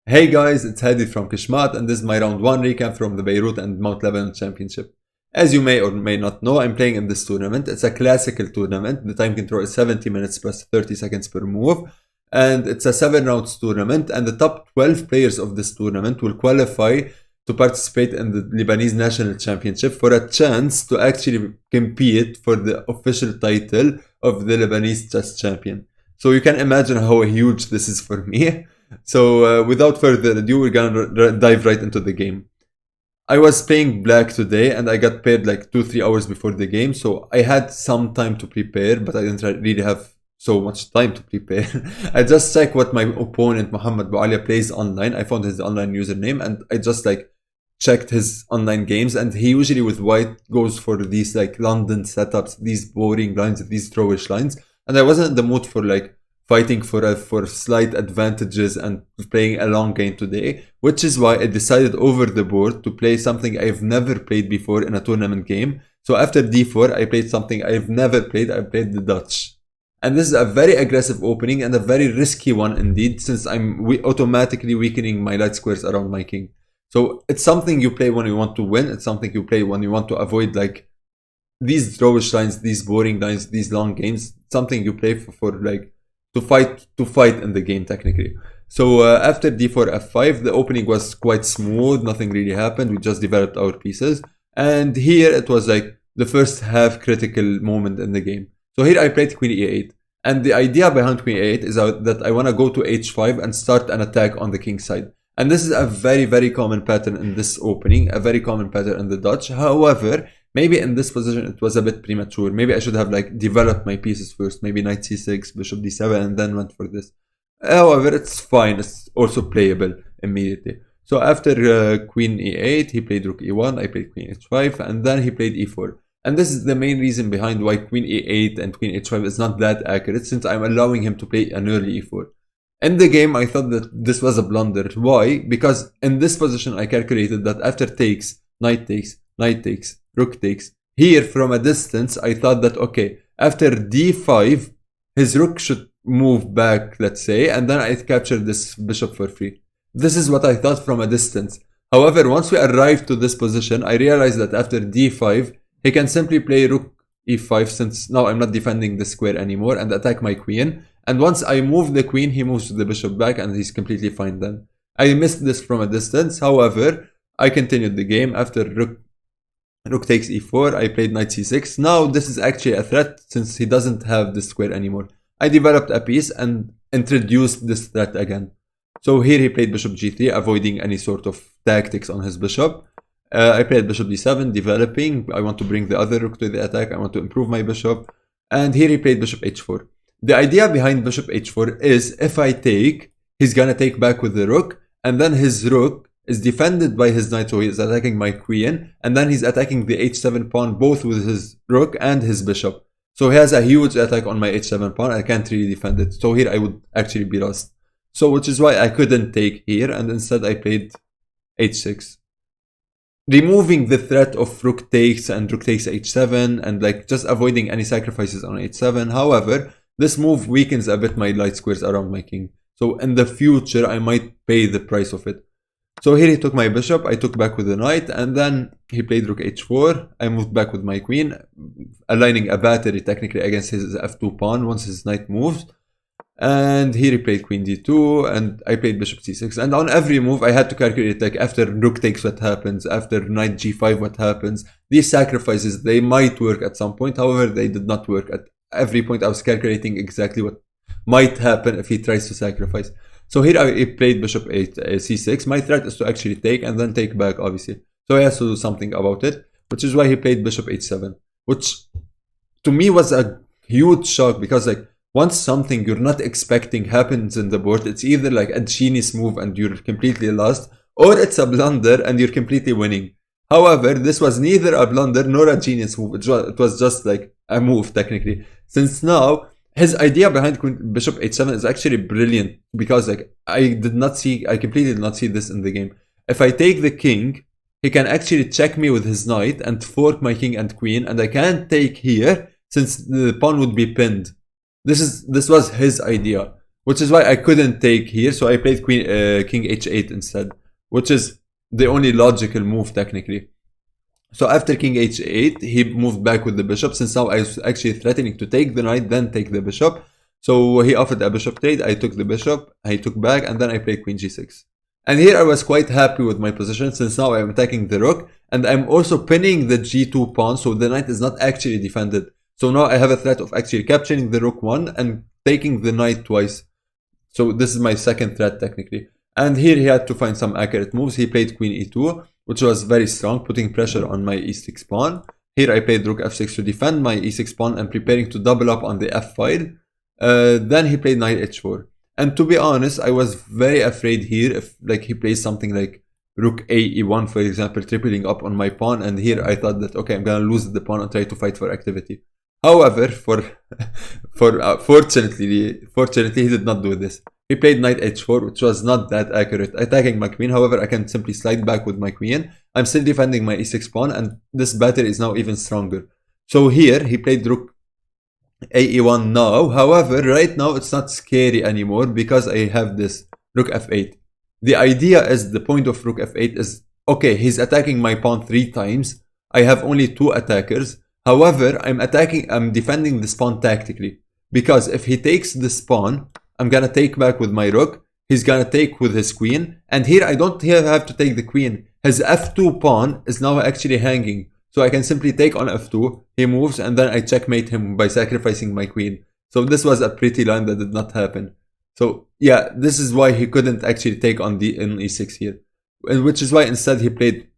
Hey guys, it's Hadi from Kishmat, and this is my round 1 recap from the Beirut and Mount Lebanon Championship. As you may or may not know, I'm playing in this tournament. It's a classical tournament. The time control is 70 minutes plus 30 seconds per move, and it's a 7 rounds tournament, and the top 12 players of this tournament will qualify to participate in the Lebanese National Championship for a chance to actually compete for the official title of the Lebanese chess champion. So you can imagine how huge this is for me. So without further ado, we're gonna dive right into the game. I was playing black today and I got paired like 2-3 hours before the game, so I had some time to prepare, but I didn't really have so much time to prepare. I just checked what my opponent Muhammad Boualia plays online. I found his online username and I just like checked his online games, and he usually with white goes for these like London setups, these boring lines, these throwish lines, and I wasn't in the mood for like fighting for slight advantages and playing a long game today, which is why I decided over the board to play something I've never played before in a tournament game. So after d4, I played something I've never played. I played the Dutch. And this is a very aggressive opening and a very risky one indeed, since I'm automatically weakening my light squares around my king. So it's something you play when you want to win. It's something you play when you want to avoid like these throwish lines, these boring lines, these long games. Something you play for like to fight in the game technically. So after d4 f5, the opening was quite smooth. Nothing really happened. We just developed our pieces, and here it was like the first half critical moment in the game. So here I played queen e8, and the idea behind queen e8 is that I want to go to h5 and start an attack on the king side. And this is a very common pattern in this opening, a very common pattern in the Dutch. However, maybe in this position it was a bit premature. Maybe I should have like developed my pieces first. Maybe knight c6, bishop d7, and then went for this. However, it's fine. It's also playable immediately. So after queen e8, he played rook e1. I played queen h5, and then he played e4. And this is the main reason behind why queen e8 and queen h5 is not that accurate, since I'm allowing him to play an early e4. In the game, I thought that this was a blunder. Why? Because in this position, I calculated that after takes, knight takes, rook takes. Here, from a distance, I thought that, okay, after d5, his rook should move back, let's say, and then I capture this bishop for free. This is what I thought from a distance. However, once we arrived to this position, I realized that after d5, he can simply play rook e5, since now I'm not defending the square anymore, and attack my queen. And once I move the queen, he moves the bishop back, and he's completely fine then. I missed this from a distance. However, I continued the game. After rook takes e4, I played knight c6. Now this is actually a threat, since he doesn't have the square anymore. I developed a piece and introduced this threat again. So here he played bishop g3, avoiding any sort of tactics on his bishop. I played bishop d7, developing. I want to bring the other rook to the attack. I want to improve my bishop. And here he played bishop h4. The idea behind bishop h4 is if I take, he's gonna take back with the rook, and then his rook is defended by his knight, so he's attacking my queen, and then he's attacking the h7 pawn both with his rook and his bishop. So he has a huge attack on my h7 pawn. I can't really defend it. So here I would actually be lost. So which is why I couldn't take here, and instead I played h6. Removing the threat of rook takes and rook takes h7, and like just avoiding any sacrifices on h7. However, this move weakens a bit my light squares around my king. So in the future, I might pay the price of it. So here he took my bishop, I took back with the knight, and then he played rook h4. I moved back with my queen, aligning a battery technically against his f2 pawn once his knight moves. And here he played queen d2, and I played bishop c6. And on every move, I had to calculate, like, after rook takes, what happens, after knight g5, what happens. These sacrifices, they might work at some point. However, they did not work. At every point, I was calculating exactly what might happen if he tries to sacrifice. So here I played bishop c6. My threat is to actually take and then take back, obviously. So he has to do something about it, which is why he played bishop h7, which to me was a huge shock, because like once something you're not expecting happens in the board, it's either like a genius move and you're completely lost, or it's a blunder and you're completely winning. However, this was neither a blunder nor a genius move. It was just like a move technically, since now his idea behind bishop h7 is actually brilliant, because like I completely did not see this in the game. If I take the king, he can actually check me with his knight and fork my king and queen, and I can't take here since the pawn would be pinned. This was his idea. which is why I couldn't take here. So I played king h8 instead, which is the only logical move technically. So after king h8, he moved back with the bishop. Since now I was actually threatening to take the knight, then take the bishop. So he offered a bishop trade. I took the bishop. I took back, and then I played queen g6. And here I was quite happy with my position, since now I'm attacking the rook, and I'm also pinning the g2 pawn, so the knight is not actually defended. So now I have a threat of actually capturing the rook 1 and taking the knight twice. So this is my second threat technically. And here he had to find some accurate moves. He played queen e2, which was very strong, putting pressure on my e6 pawn. Here I played rook f6 to defend my e6 pawn and preparing to double up on the f file. Then he played knight h4. And to be honest, I was very afraid here if like he plays something like rook a e1, for example, tripling up on my pawn. And here I thought that, okay, I'm gonna lose the pawn and try to fight for activity. However, fortunately, he did not do this. He played knight h4, which was not that accurate, attacking my queen. However, I can simply slide back with my queen. I'm still defending my e6 pawn, and this battery is now even stronger. So here, he played rook ae1 now. However, right now, it's not scary anymore because I have this rook f8. The idea is, the point of rook f8 is, okay, he's attacking my pawn 3 times. I have only 2 attackers. However, I'm defending this pawn tactically. Because if he takes this pawn, I'm gonna take back with my rook. He's gonna take with his queen. And here I don't have to take the queen. His f2 pawn is now actually hanging. So I can simply take on f2. He moves and then I checkmate him by sacrificing my queen. So this was a pretty line that did not happen. So yeah, this is why he couldn't actually take on e6 here. Which is why instead he played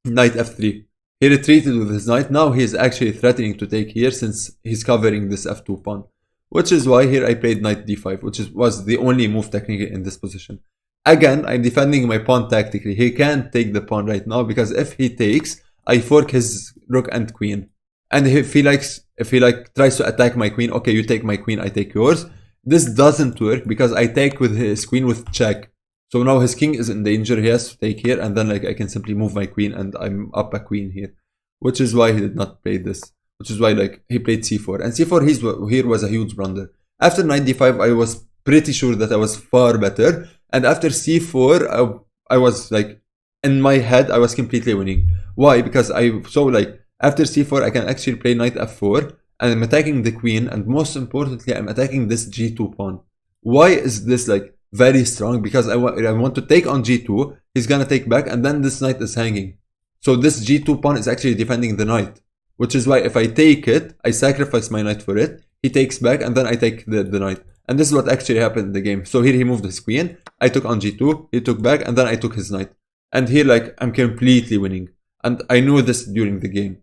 knight f3. He retreated with his knight. Now he is actually threatening to take here since he's covering this f2 pawn. Which is why here I played knight d5, which was the only move technically in this position. Again, I'm defending my pawn tactically. He can't take the pawn right now because if he takes, I fork his rook and queen. And if he tries to attack my queen, okay, you take my queen, I take yours. This doesn't work because I take with his queen with check. So now his king is in danger. He has to take here, and then like I can simply move my queen, and I'm up a queen here, which is why he did not play this. Which is why like he played c4, and c4 here was a huge blunder. After knight d5, I was pretty sure that I was far better, and after c4, I was like in my head I was completely winning. Why? Because I saw like after c4 I can actually play knight f4, and I'm attacking the queen, and most importantly I'm attacking this g2 pawn. Why is this like very strong? Because I want to take on g2, he's gonna take back, and then this knight is hanging. So this g2 pawn is actually defending the knight. Which is why if I take it, I sacrifice my knight for it, he takes back, and then I take the knight. And this is what actually happened in the game. So here he moved his queen, I took on g2, he took back, and then I took his knight. And here like I'm completely winning. And I knew this during the game.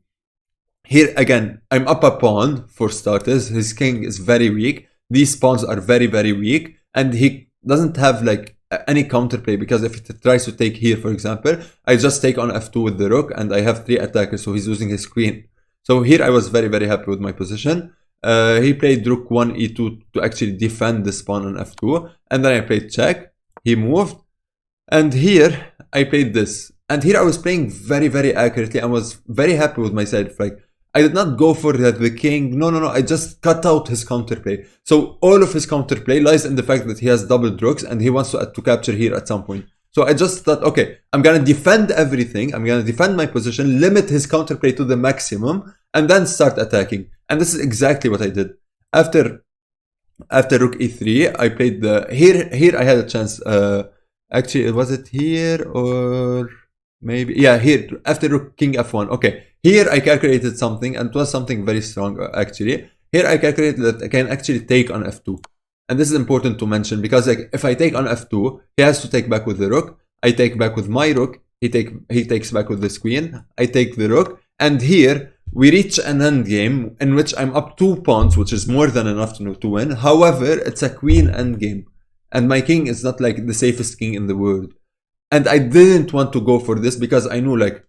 Here again, I'm up a pawn for starters. His king is very weak. These pawns are very, very weak. And he doesn't have like any counterplay, because if he tries to take here, for example, I just take on f2 with the rook, and I have 3 attackers, so he's losing his queen. So here I was very, very happy with my position. He played rook 1 e2 to actually defend this pawn on f2. And then I played check. He moved. And here I played this. And here I was playing very, very accurately. I was very happy with myself. Like, I did not go for the king. No. I just cut out his counterplay. So all of his counterplay lies in the fact that he has doubled rooks and he wants to capture here at some point. So I just thought, okay, I'm going to defend everything. I'm going to defend my position, limit his counterplay to the maximum, and then start attacking. And this is exactly what I did. After rook e3, I played here I had a chance. Actually, was it here or maybe? Yeah, here, after rook king f1. Okay, here I calculated something, and it was something very strong actually. Here I calculated that I can actually take on f2. And this is important to mention because like if I take on f2, he has to take back with the rook. I take back with my rook. He takes back with this queen. I take the rook. And here we reach an endgame in which I'm up 2 pawns, which is more than enough to win. However, it's a queen endgame. And my king is not like the safest king in the world. And I didn't want to go for this because I knew like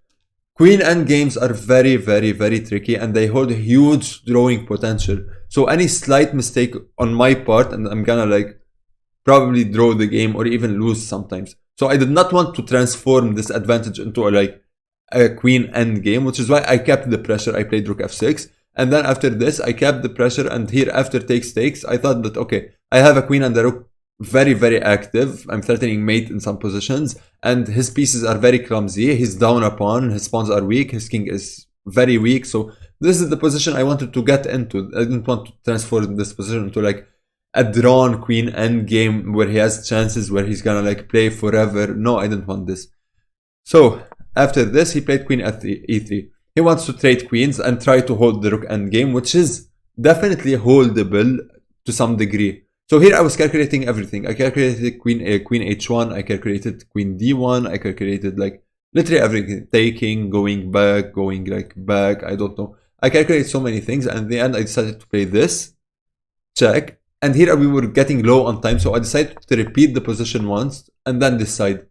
queen endgames are very, very, very tricky, and they hold huge drawing potential. So any slight mistake on my part, and I'm gonna like probably draw the game or even lose sometimes. So I did not want to transform this advantage into a queen endgame, which is why I kept the pressure. I played rook f6. And then after this, I kept the pressure, and here after takes, I thought that, okay, I have a queen and a rook very, very active. I'm threatening mate in some positions, and his pieces are very clumsy. He's down a pawn, his pawns are weak, his king is very weak. So this is the position I wanted to get into. I didn't want to transform this position into like a drawn queen endgame where he has chances where he's gonna like play forever. No, I didn't want this. So after this, he played queen e3. He wants to trade queens and try to hold the rook endgame, which is definitely holdable to some degree. So here I was calculating everything. I calculated queen h1, I calculated queen d1, I calculated like literally everything. Taking, going back, going like back, I don't know. I calculated so many things, and in the end I decided to play this, check, and here we were getting low on time, so I decided to repeat the position once and then decide.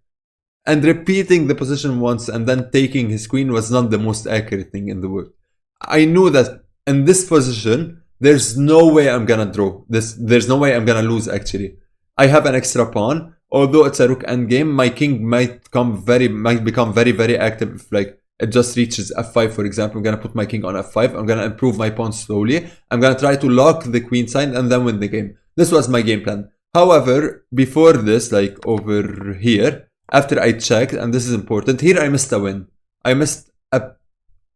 And repeating the position once and then taking his queen was not the most accurate thing in the world. I knew that in this position, there's no way I'm gonna draw. There's no way I'm gonna lose actually. I have an extra pawn. Although it's a rook endgame, my king might become very, very active if like it just reaches f5, for example. I'm gonna put my king on f5. I'm gonna improve my pawn slowly. I'm gonna try to lock the queen side and then win the game. This was my game plan. However, before this, like over here, after I checked, and this is important, here I missed a win. I missed a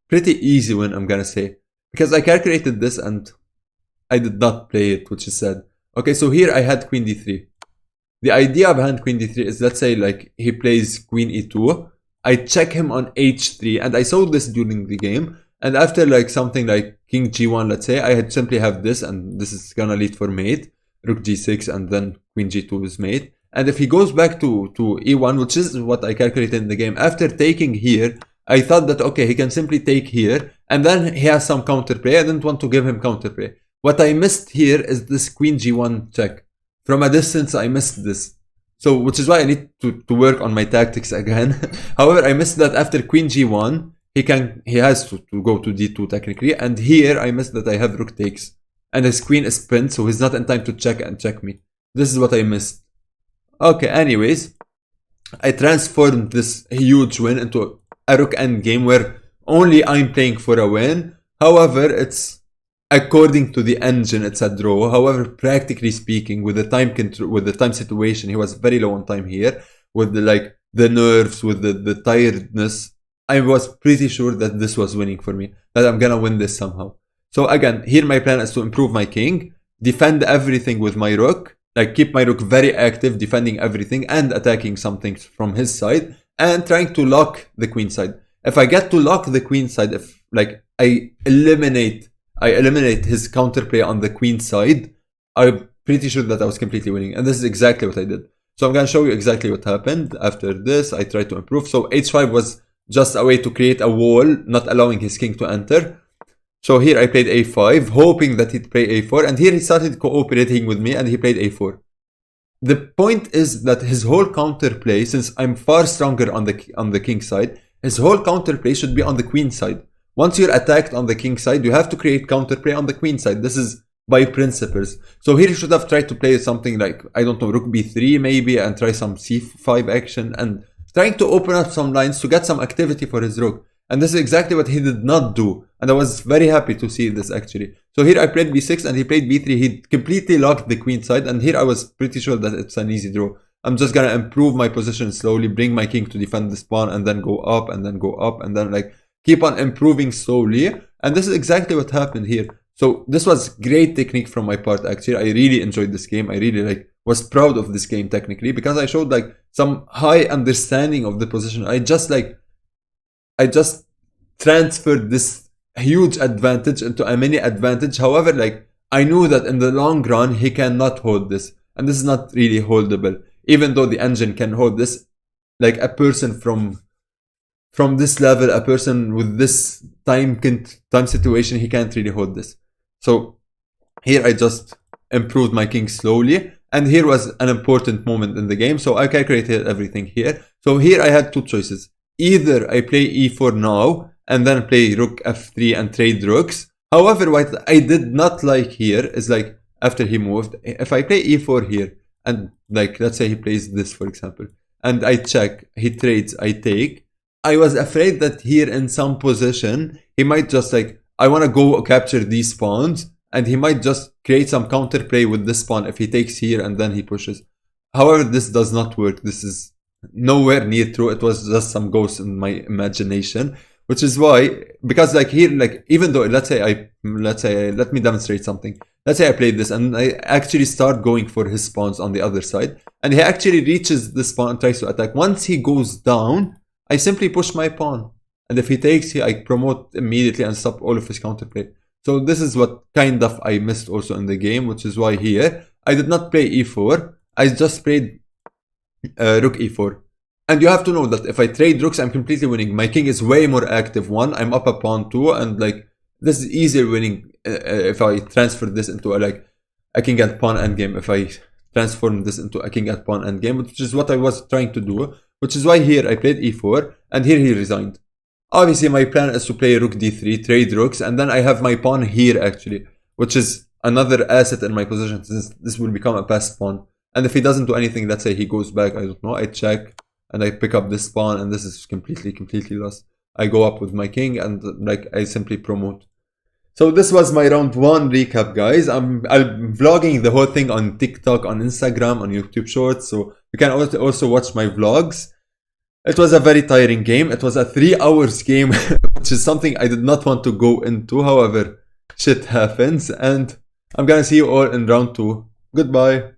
pretty easy win, I'm gonna say. Because I calculated this and I did not play it, which is sad. Okay, so here I had queen d3. The idea behind queen d3 is, let's say like he plays queen e2. I check him on h3, and I saw this during the game. And after like something like king g1, let's say, I had simply have this, and this is gonna lead for mate. Rook g6, and then queen g2 is mate. And if he goes back to e1, which is what I calculated in the game, after taking here, I thought that, okay, he can simply take here, and then he has some counterplay. I didn't want to give him counterplay. What I missed here is this queen g1 check. From a distance, I missed this. So, which is why I need to work on my tactics again. However, I missed that after queen g1, he has to go to d2 technically. And here, I missed that I have rook takes. And his queen is pinned, so he's not in time to check and check me. This is what I missed. Okay, anyways, I transformed this huge win into a rook endgame where only I'm playing for a win. However, it's according to the engine, it's a draw. However, practically speaking, with the time situation, he was very low on time here. With the nerves, with the tiredness, I was pretty sure that this was winning for me. That I'm gonna win this somehow. So again, here my plan is to improve my king, defend everything with my rook, like keep my rook very active, defending everything and attacking some things from his side, and trying to lock the queen side. If I get to lock the queen side, if like I eliminate his counterplay on the queen side, I'm pretty sure that I was completely winning. And this is exactly what I did. So I'm going to show you exactly what happened. After this, I tried to improve. So h5 was just a way to create a wall, not allowing his king to enter. So here I played a5, hoping that he'd play a4. And here he started cooperating with me and he played a4. The point is that his whole counterplay, since I'm far stronger on the king side, his whole counterplay should be on the queen side. Once you're attacked on the king side, you have to create counterplay on the queen side. This is by principles. So here he should have tried to play something like, I don't know, rook b3 maybe, and try some c5 action, and trying to open up some lines to get some activity for his rook. And this is exactly what he did not do. And I was very happy to see this actually. So here I played b6 and he played b3. He completely locked the queen side. And here I was pretty sure that it's an easy draw. I'm just going to improve my position slowly, bring my king to defend this pawn, and then go up, and then go up, and then like keep on improving slowly. And this is exactly what happened here. So this was great technique from my part actually. I really enjoyed this game. I really was proud of this game technically, because I showed some high understanding of the position. I just transferred this huge advantage into a mini advantage. However, I knew that in the long run, he cannot hold this. And this is not really holdable. Even though the engine can hold this, like a person from this level, a person with this time situation, he can't really hold this. So here I just improved my king slowly. And here was an important moment in the game. So I calculated everything here. So here I had two choices. Either I play e4 now and then play rook f3 and trade rooks. However, what I did not like here is after he moved, if I play e4 here and let's say he plays this, for example, and I check, he trades, I take, I was afraid that here in some position, he might just I want to go capture these pawns and he might just create some counterplay with this pawn if he takes here and then he pushes. However, this does not work. This is nowhere near true. It was just some ghost in my imagination, which is why, because like here, like even though let me demonstrate something. Let's say I played this and I actually start going for his pawns on the other side, and he actually reaches this pawn and tries to attack. Once he goes down, I simply push my pawn, and if he takes here, I promote immediately and stop all of his counterplay. So this is what kind of I missed also in the game, which is why here I did not play e4. I just played rook e4. And you have to know that if I trade rooks, I'm completely winning. My king is way more active. One, I'm up a pawn. Two, and like this is easier winning if I transfer this into a king at pawn endgame. If I transform this into a king at pawn endgame, which is what I was trying to do. Which is why here I played e4, and here he resigned. Obviously, my plan is to play rook d3, trade rooks, and then I have my pawn here actually, which is another asset in my position since this will become a passed pawn. And if he doesn't do anything, let's say he goes back, I don't know, I check, and I pick up this pawn, and this is completely lost. I go up with my king, and like I simply promote. So this was my round 1 recap, guys. I'm vlogging the whole thing on TikTok, on Instagram, on YouTube Shorts, so you can also watch my vlogs. It was a very tiring game. It was a 3 hours game, which is something I did not want to go into. However, shit happens, and I'm gonna see you all in round 2. Goodbye.